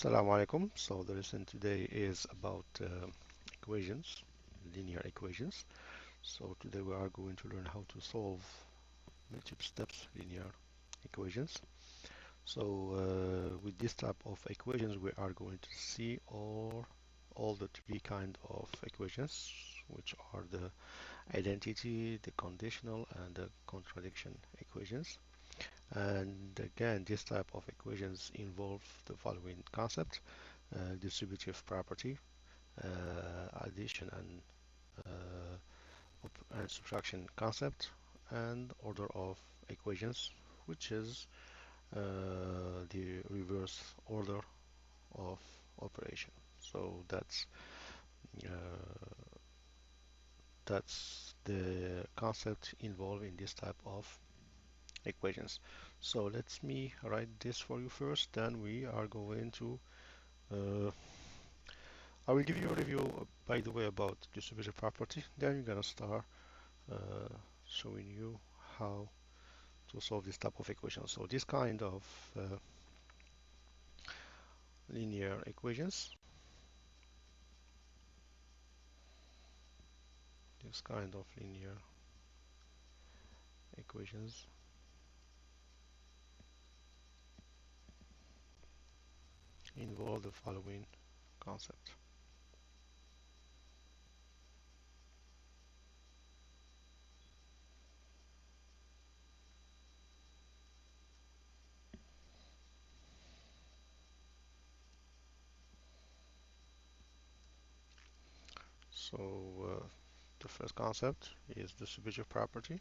Assalamu alaikum. So the lesson today is about equations, linear equations. So today we are going to learn how to solve multiple steps linear equations. So with this type of equations, we are going to see all the three kind of equations, which are the identity, the conditional, and the contradiction equations. And again, this type of equations involve the following concept: distributive property, addition and subtraction concept, and order of equations, which is the reverse order of operation. So uh, that's the concept involved in this type of equations. So let me write this for you first, then we are going to I will give you a review, by the way, about distributive property. Then we're gonna start uh, showing you how to solve this type of equation. So this kind of uh, linear equations, this kind of linear equations involve the following concept. So the first concept is distributive property.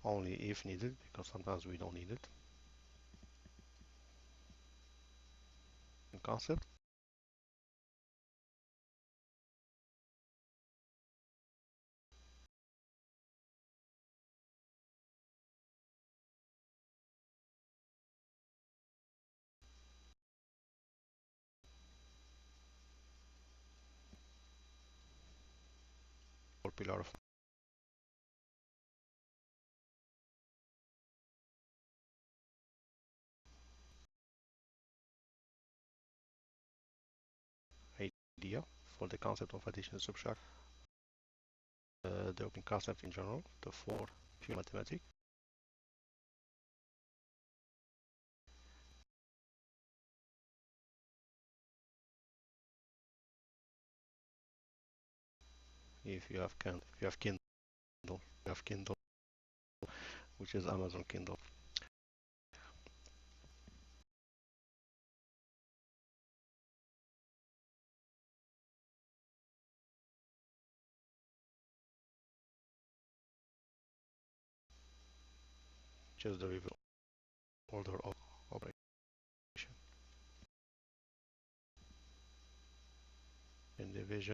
Only if needed, because sometimes we don't need it. Concept or pillar of idea for the concept of addition and subtraction. The open concept in general, the four pure mathematics. If you have Kindle, which is Amazon Kindle, which is the reverse order of operation in division,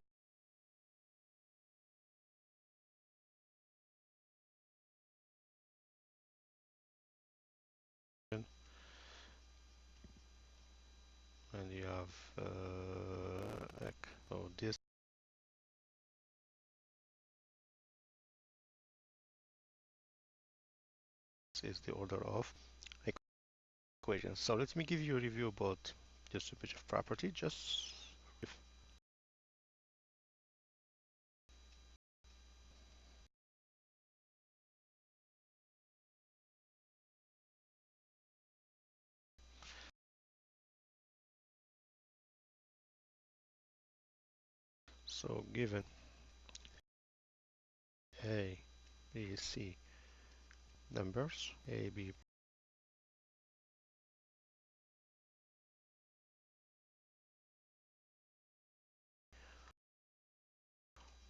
and you have so this is the order of equations. So let me give you a review about distributive property. Just if, so given A, B, C numbers, A, B,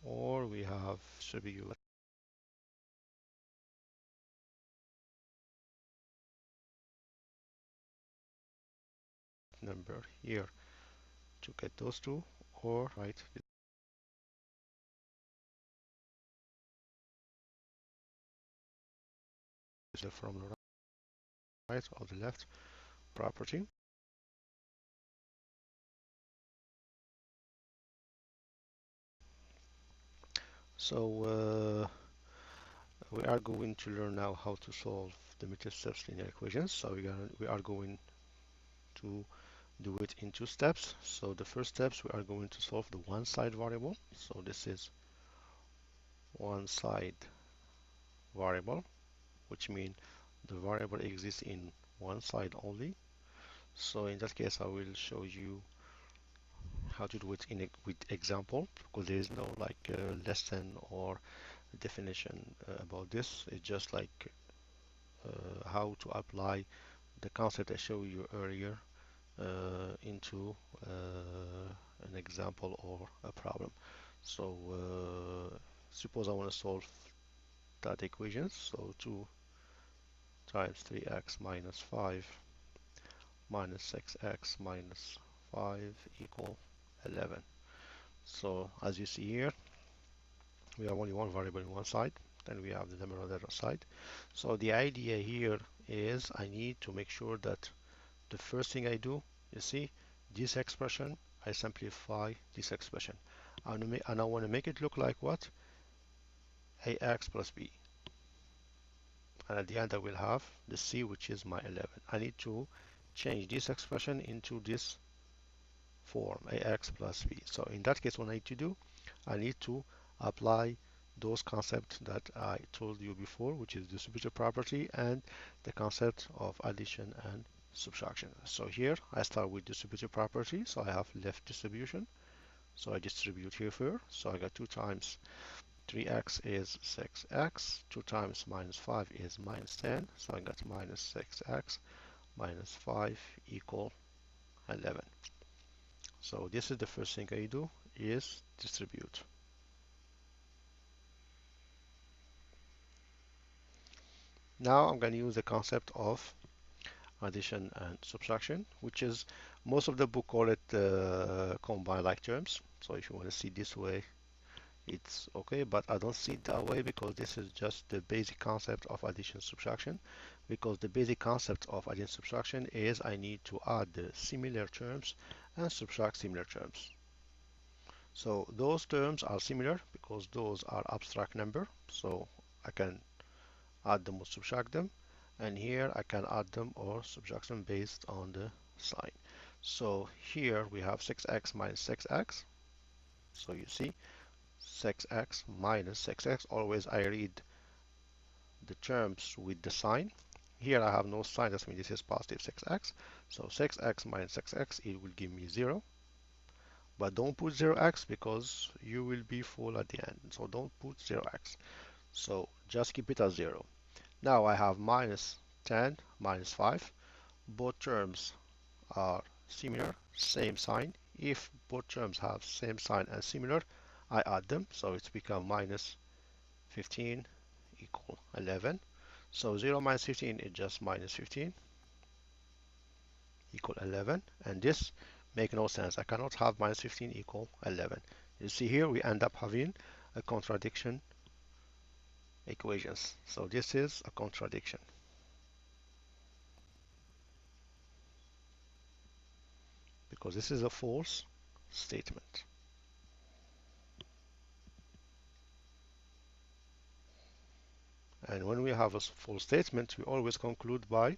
or we have distributive number here to get those two, or right from the right or the left property. So we are going to learn now how to solve the multi-steps linear equations. So we are going to do it in two steps. So the first steps we are going to solve the one side variable. So this is one side variable, which means the variable exists in one side only. So in that case, I will show you how to do it with example, because there is no like lesson or definition about this. It's just like how to apply the concept I showed you earlier into an example or a problem. So suppose I want to solve that equation. So 2 times 3x minus 5 minus 6x minus 5 equal 11. So as you see here, we have only one variable in one side, then we have the number on the other side. So the idea here is I need to make sure that the first thing I do, you see, this expression, I simplify this expression. And I want to make it look like what? ax plus b. And at the end I will have the c, which is my 11. I need to change this expression into this form, ax plus b. So in that case, what I need to do, I need to apply those concepts that I told you before, which is distributive property and the concept of addition and subtraction. So here I start with distributive property. So I have left distribution. So I distribute here first. So I got 2 times 3x is 6x. 2 times minus 5 is minus 10. So I got minus 6x minus 5 equal 11. So this is the first thing I do is distribute. Now I'm going to use the concept of addition and subtraction, which is most of the book call it combined like terms. So if you want to see this way, it's okay, but I don't see it that way because this is just the basic concept of addition subtraction. Because the basic concept of addition subtraction is I need to add the similar terms and subtract similar terms. So those terms are similar because those are abstract number. So I can add them or subtract them. And here I can add them or subtract them based on the sign. So here we have 6x minus 6x. So you see 6x minus 6x. Always I read the terms with the sign. Here I have no sign, that means this is positive 6x. So 6x minus 6x, it will give me 0. But don't put 0x because you will be full at the end. So don't put 0x. So just keep it as 0. Now I have minus 10 minus 5. Both terms are similar, same sign. If both terms have same sign and similar, I add them. So it's become minus 15 equal 11. So 0 minus 15 is just minus 15 equal 11. And this make no sense. I cannot have minus 15 equal 11. You see here we end up having a contradiction equations. So this is a contradiction because this is a false statement. And when we have a false statement, we always conclude by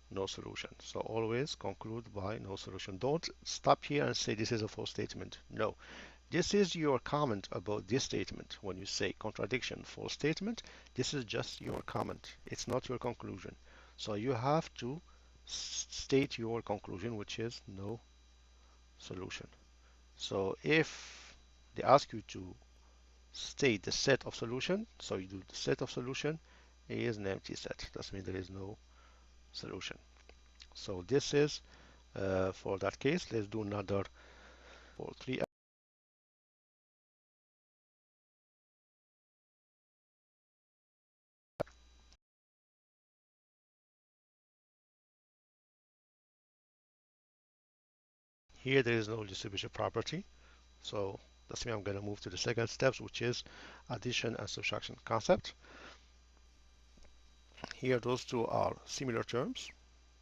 no solution. So always conclude by no solution. Don't stop here and say this is a false statement. No, this is your comment about this statement. When you say contradiction, false statement, this is just your comment. It's not your conclusion. So you have to state your conclusion, which is no solution. So if they ask you to state the set of solution, so you do the set of solution is an empty set. That means there is no solution. So this is for that case. Let's do another for 3. Here there is no distribution property. So that's me. I'm going to move to the second steps, which is addition and subtraction concept. Here those two are similar terms.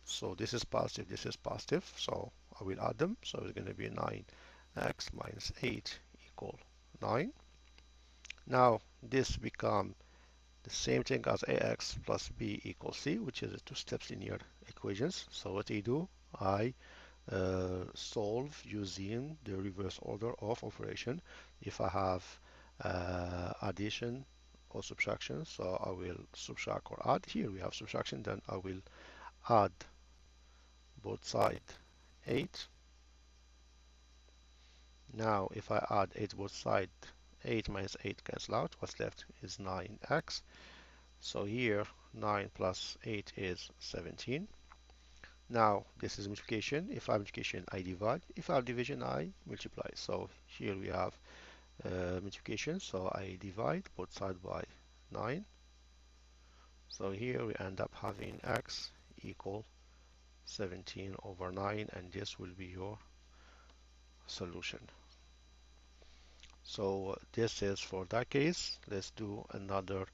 So this is positive, this is positive. So I will add them. So it's going to be 9x minus 8 equal 9. Now this become the same thing as ax plus b equals c, which is a two-step linear equations. So what I do, I solve using the reverse order of operation. If I have addition or subtraction, so I will subtract or add. Here we have subtraction, then I will add both sides 8. Now if I add 8 both sides, 8 minus 8 cancel out. What's left is 9x. So here 9 plus 8 is 17. Now this is multiplication. If I have multiplication, I divide. If I have division, I multiply. So here we have multiplication. So I divide both sides by 9. So here we end up having x equal 17 over 9, and this will be your solution. So this is for that case. Let's do another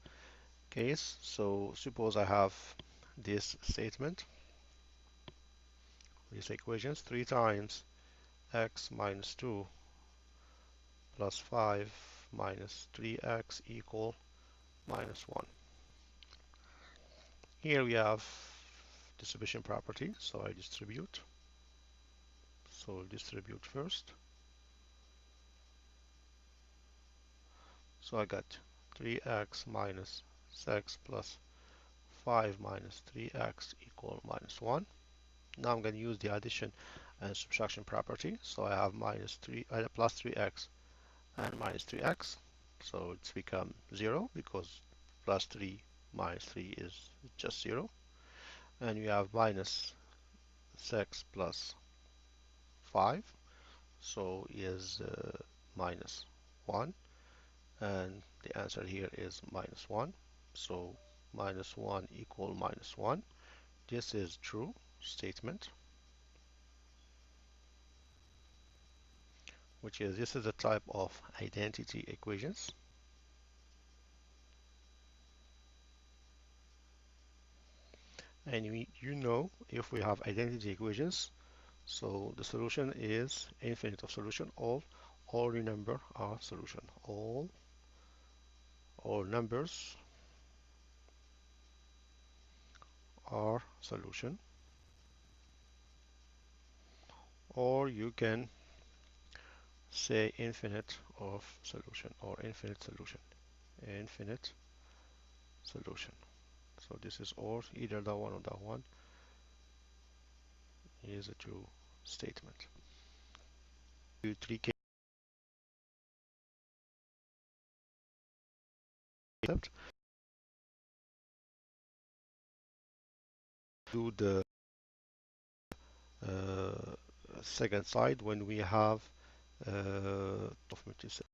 case. So suppose I have this statement, these equations, 3 times x minus 2 plus 5 minus 3x equal minus 1. Here we have distribution property, so I distribute. So I'll distribute first. So I got 3x minus 6 plus 5 minus 3x equal minus 1. Now I'm going to use the addition and subtraction property. So I have plus 3x and minus 3x. So it's become 0 because plus 3 minus 3 is just 0. And we have minus 6 plus 5, so is minus 1, and the answer here is minus 1. So minus 1 equal minus 1. This is true statement, which is this is a type of identity equations. And you know, if we have identity equations, so the solution is infinite of solution. All the number are solution. All numbers are solution. Or you can say infinite of solution or infinite solution. Infinite solution. So this is or either that one or that one is a true statement. Three concept. Do the second side when we have of multiple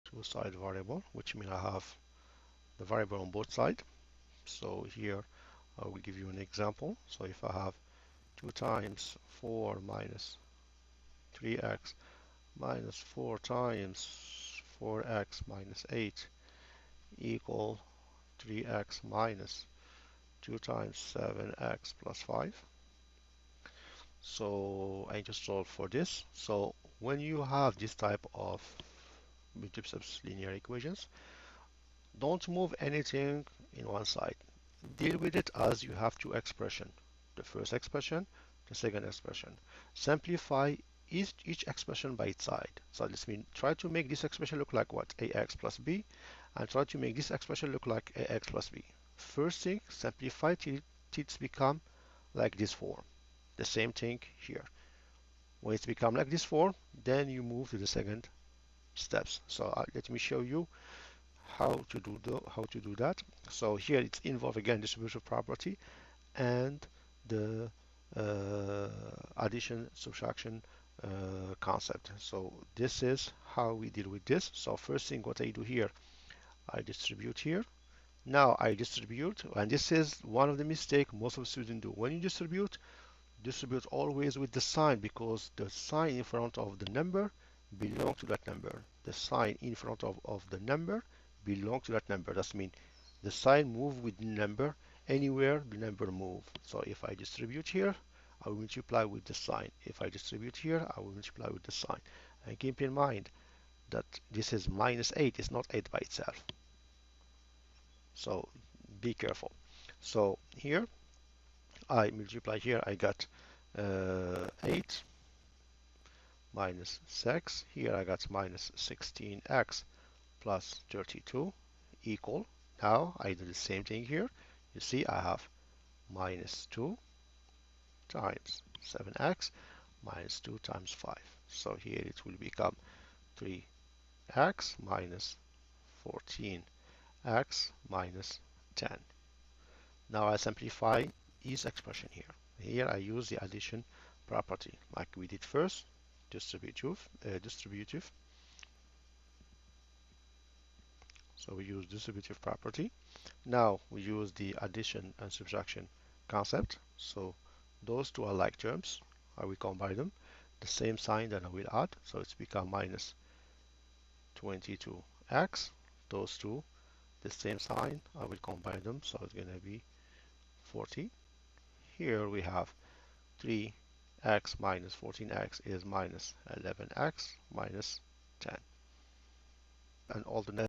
two-side variable, which means I have the variable on both sides. So here I will give you an example. So if I have 2 times 4 minus 3x minus 4 times 4x minus 8 equal 3x minus 2 times 7x plus 5. So I just solve for this. So when you have this type of multiple linear equations, don't move anything in one side. Deal with it as you have two expressions. The first expression, the second expression. Simplify each expression by its side. So this means try to make this expression look like what? Ax plus b, and try to make this expression look like ax plus b. First thing, simplify till it's become like this form. The same thing here. When it's become like this form, then you move to the second steps. So let me show you how to do that. So here it's involved again distributive property and the addition subtraction concept. So this is how we deal with this. So first thing what I do here, I distribute here. Now I distribute, and this is one of the mistakes most of the students do. When you distribute always with the sign, because the sign in front of the number belongs to that number. The sign in front of the number belongs to that number. That means the sign move with the number anywhere the number move. So if I distribute here, I will multiply with the sign. If I distribute here, I will multiply with the sign. And keep in mind that this is minus 8, it's not 8 by itself. So be careful. So here I multiply here, I got 8 minus 6. Here I got minus 16x plus 32 equal. Now I do the same thing here. You see I have minus 2 times 7x minus 2 times 5. So here it will become 3x minus 14x minus 10. Now I simplify each expression here. Here I use the addition property like we did first, distributive. So we use distributive property. Now we use the addition and subtraction concept. So those two are like terms. I will combine them. The same sign that I will add. So it's become minus 22x. Those two, the same sign. I will combine them. So it's going to be 40. Here we have 3x minus 14x is minus 11x minus 10. And all the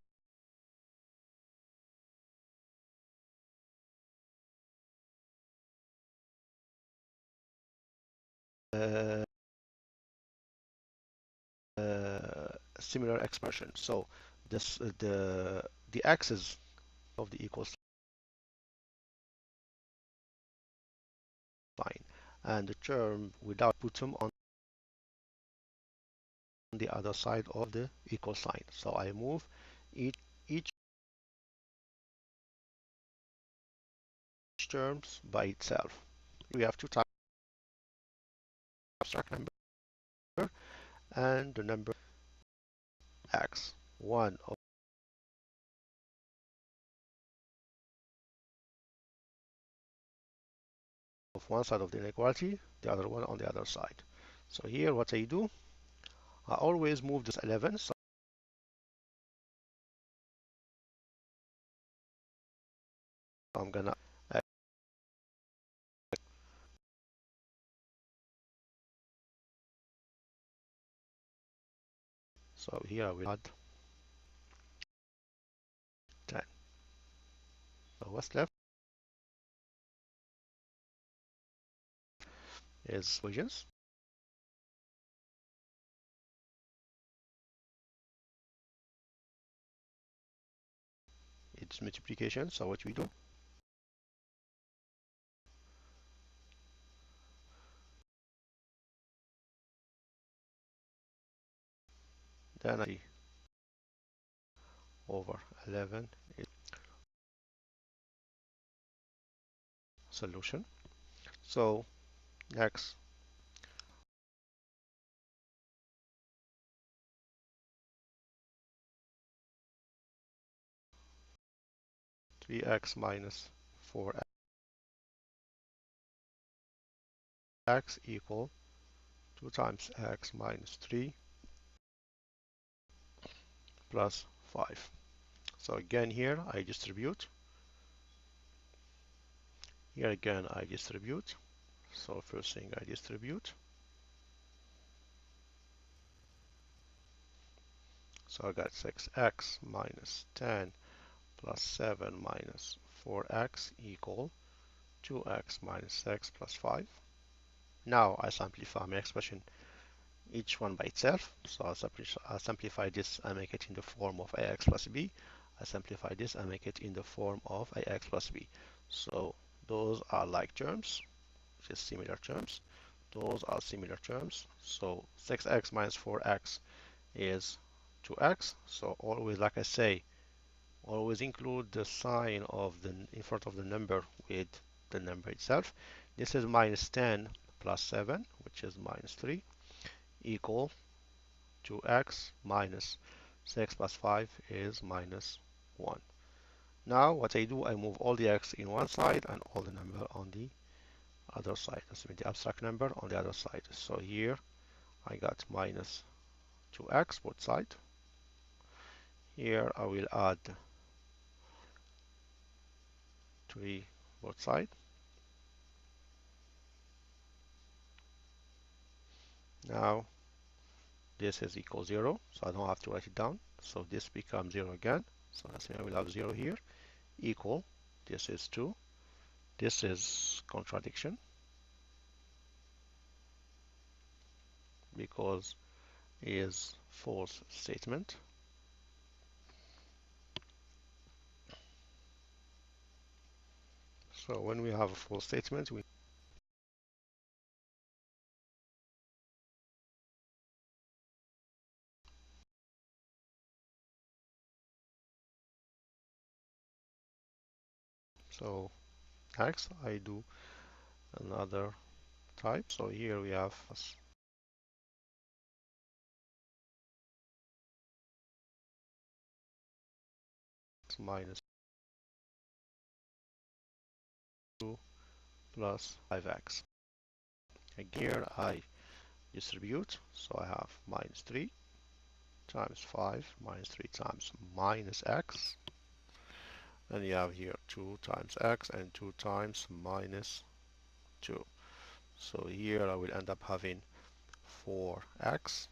uh, similar expression. So this the axis of the equal sign and the term without put them on the other side of the equal sign. So I move each terms by itself. We have two types of abstract number and the number x. One of one side of the inequality, the other one on the other side. So here what I do, I always move this 11. So I'm gonna so here I will add 10. So what's left is equations. It's multiplication. So what we do, then I over 11 is solution. So next 3x minus 4x equal 2 times x minus 3 plus 5. So again here I distribute. Here again I distribute. So first thing I distribute. So I got 6x minus 10 plus 7 minus 4x equal 2x minus 6 plus 5. Now I simplify my expression each one by itself. So I'll simplify this and make it in the form of ax plus b. I simplify this and make it in the form of ax plus b. So those are like terms, which is similar terms. Those are similar terms. So 6x minus 4x is 2x. So always, like I say, always include the sign of the in front of the number with the number itself. This is minus 10 plus 7, which is minus 3, equal to x minus 6 plus 5 is minus 1. Now what I do, I move all the x in one side and all the number on the other side. That's the abstract number on the other side. So here I got minus 2x both sides. Here I will add 3 both sides. Now this is equal 0, so I don't have to write it down. So this becomes 0 again. So that's mean I will have 0 here. Equal, this is 2. This is contradiction because is false statement. So when we have a false statement, so next I do another type. So here we have minus 2 plus 5x. And here I distribute, so I have minus 3 times 5 minus 3 times minus x. And you have here 2 times x and 2 times minus 2. So here I will end up having 4x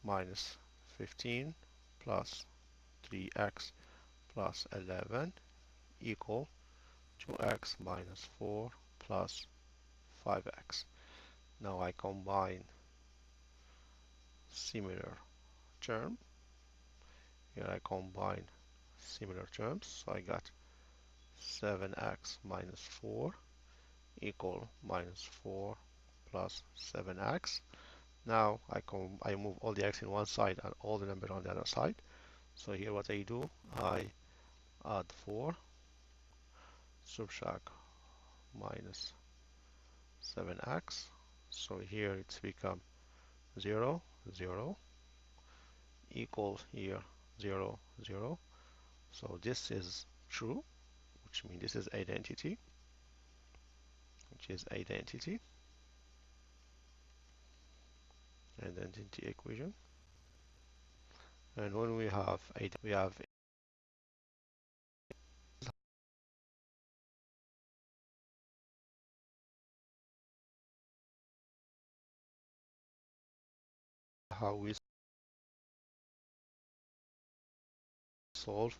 minus 15 plus 3x plus 11 equal 2x minus 4 plus 5x. Now I combine similar term. Here I combine similar terms. So I got 7x minus 4 equal minus 4 plus 7x. Now I move all the x in one side and all the number on the other side. So here what I do, I add 4, subtract minus 7x. So here it's become 0, 0 equals here 0, 0. So this is true, which means this is identity, identity equation. And when we have how we solve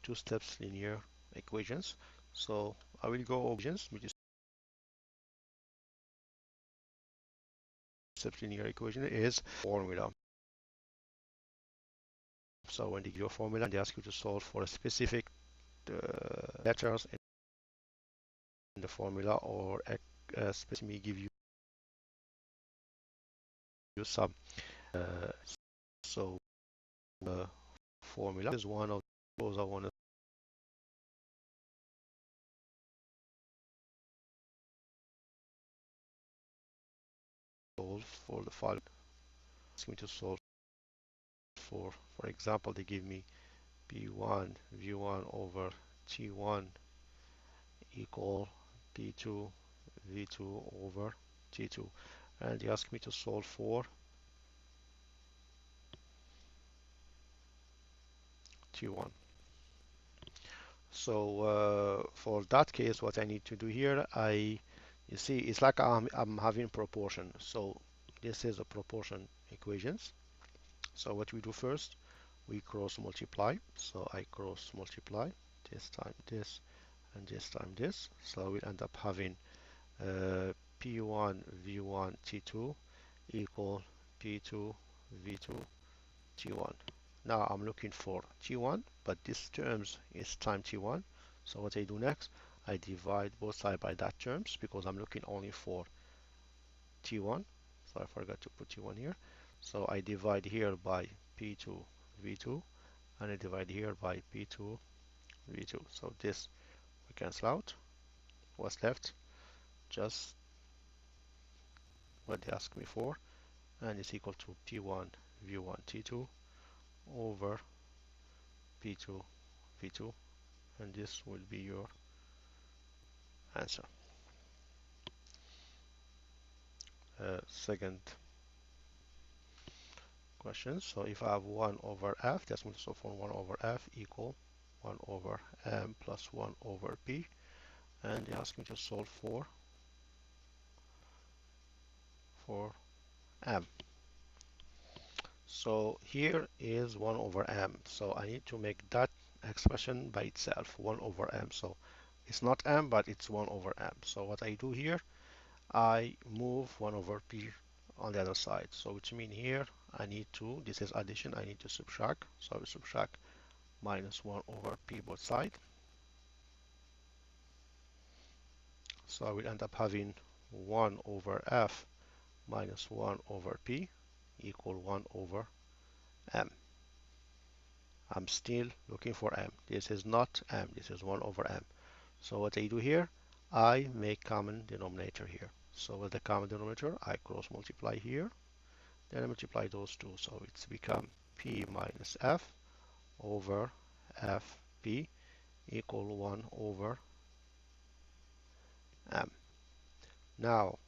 two steps linear equations. So I will go over equations, which is steps linear equation is formula. So when they give you a formula and they ask you to solve for a specific letters in the formula or specifically give you some so formula is one of those I want to solve for the file. Ask me to solve for example, they give me P1 V1 over T1 equal P2 V2 over T2, and they ask me to solve for T1. So for that case, what I need to do here, you see, it's like I'm having proportion. So this is a proportion equations. So what we do first, we cross multiply. So I cross multiply this time this and this time this. So we end up having P1 V1 T2 equal P2 V2 T1. Now I'm looking for T1, but this terms is time T1. So what I do next, I divide both sides by that terms because I'm looking only for T1. So I forgot to put T1 here. So I divide here by P2 V2 and I divide here by P2 V2. So this we cancel out. What's left? Just what they asked me for, and it's equal to P1 V1 T2 over P2 V2, and this will be your answer. Second question. So if I have 1 over f, that's going to solve for 1 over f equal 1 over m plus 1 over p. And they ask me to solve for for m. So here is 1 over m. So I need to make that expression by itself, 1 over m. So it's not m, but it's 1 over m. So what I do here, I move 1 over p on the other side. So which means here I need to, this is addition, I need to subtract. So I will subtract minus 1 over p both sides. So I will end up having 1 over f minus 1 over p equal 1 over m. I'm still looking for m. This is not m, this is 1 over m. So what I do here, I make common denominator here. So with the common denominator, I cross multiply here, then I multiply those two. So it's become p minus f over fp equal 1 over m. Now,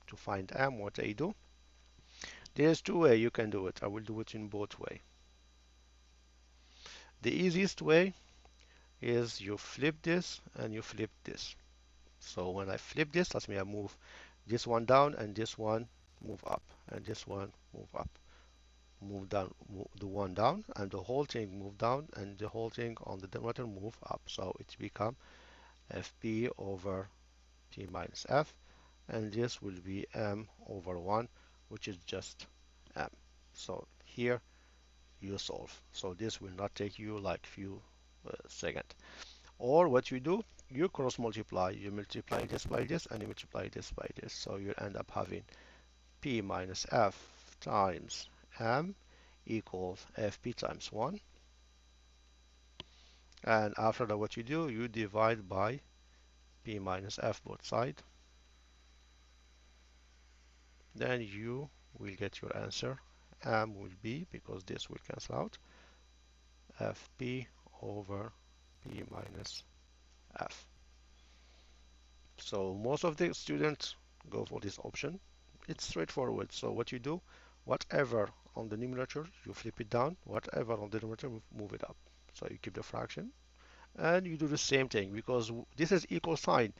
to find m, what I do, there's two ways you can do it. I will do it in both ways. The easiest way is you flip this and you flip this. So when I flip this, let me I move this one down and this one move up and this one move up. Move down, move the one down and the whole thing move down and the whole thing on the denominator move up. So it's become fp over p minus f, and this will be m over 1, which is just m. So here you solve. So this will not take you like few seconds. Or what you do, you cross multiply. You multiply this by this and you multiply this by this. So you end up having p minus f times m equals fp times 1. And after that, what you do, you divide by p minus f both sides. Then you will get your answer. M will be, because this will cancel out, fp over p minus f. So most of the students go for this option. It's straightforward. So what you do, whatever on the numerator, you flip it down. Whatever on the denominator, move it up. So you keep the fraction. And you do the same thing because this is equal sign.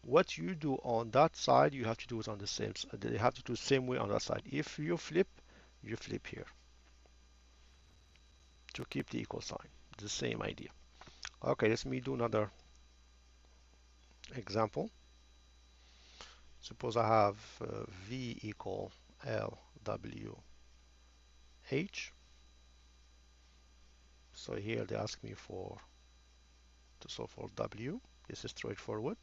What you do on that side, you have to do it on the same side. You have to do the same way on that side. If you flip here to keep the equal sign. The same idea. Okay, let me do another example. Suppose I have V equal L W H. So here they ask me to solve for W. This is straightforward.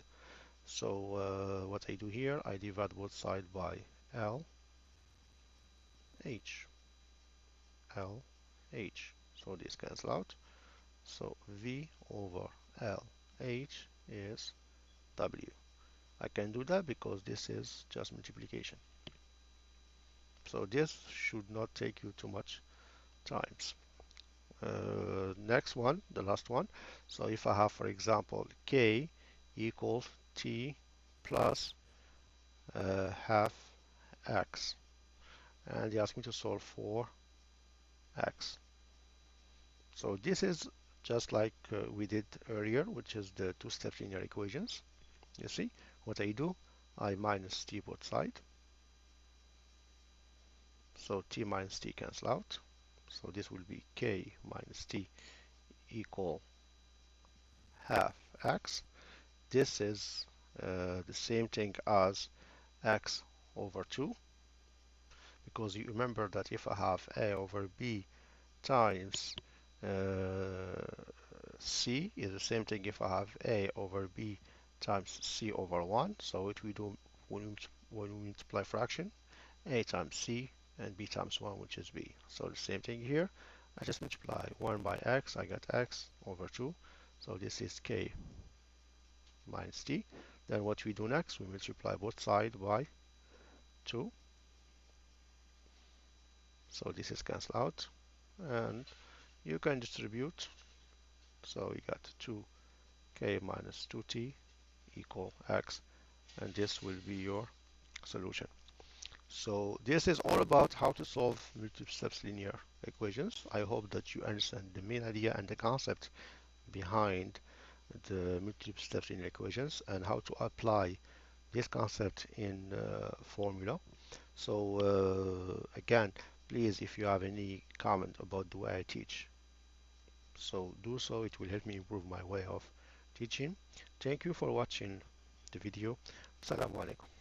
So what I do here, I divide both sides by L H. L H. So this cancel out. So V over L H is W. I can do that because this is just multiplication. So this should not take you too much times. Next one, the last one. So if I have, for example, k equals t plus half x, and they ask me to solve for x. So this is just like we did earlier, which is the two-step linear equations. You see, what I do, I minus t both sides. So t minus t cancel out. So this will be k minus t equal half x. This is the same thing as x over 2, because you remember that if I have a over b times c is the same thing if I have a over b times c over 1. So it we do when we multiply fraction, a times c and b times 1, which is b. So the same thing here. I just multiply 1 by x, I get x over 2. So this is k minus t. Then what we do next, we multiply both sides by 2. So this is cancelled out. And you can distribute. So you got 2k minus 2t equal x. And this will be your solution. So this is all about how to solve multiple steps linear equations. I hope that you understand the main idea and the concept behind the multiple steps linear equations and how to apply this concept in formula. So again, please, if you have any comment about the way I teach, so do so. It will help me improve my way of teaching. Thank you for watching the video. Assalamu alaikum.